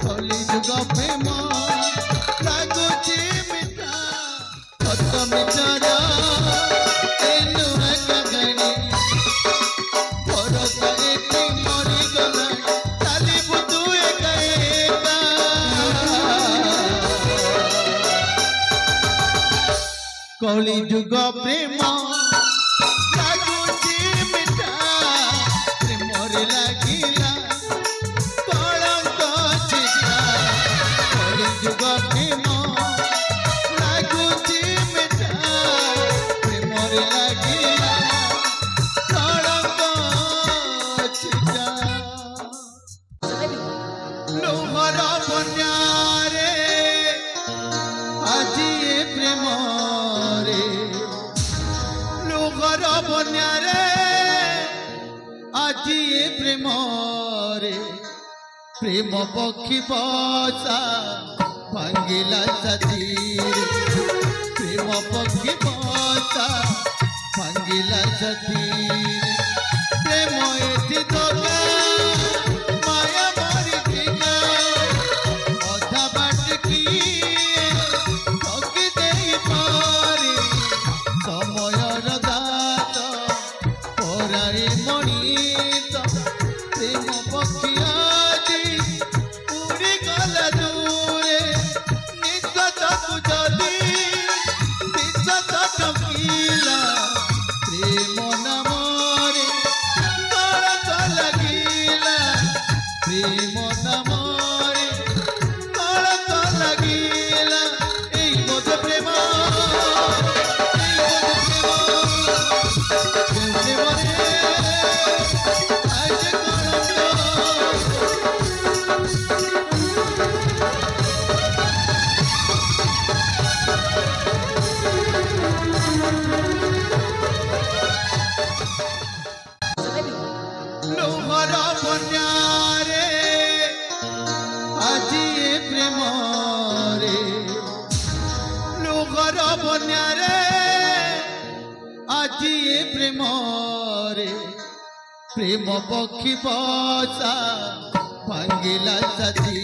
कली जुग प्रेम लागुची मिठा सत मिठर कली जुग प्रेम लागुची मिठा प्रेम लगिला कलंक चिता कली जुग प्रेम लागुची मिठा प्रेम लगिला कलंक चिता लुहर बन्यारे आज प्रेम लुहर बन्यारे आज प्रेम रे प्रेम पक्षी बसा भांगिला सतीर प्रेम पक्षी बसा भांगिला सतीर प्रेम एति दगा माया मरी दिगा अधा बाट की ठगी देई पारे समयर दात परारी मणित प्रेम पक्षी आदि उड़ी गला दूरे निज ताकू जदी निज टकीला प्रेम नामरे कलंक लगिला प्रेम नामरे कलंक लगिला एई बोध प्रेम लुहर बन्यारे आज प्रेम रे लुहर बन्यारे आज प्रेम रे प्रेम पक्षी बसा भांगिला सती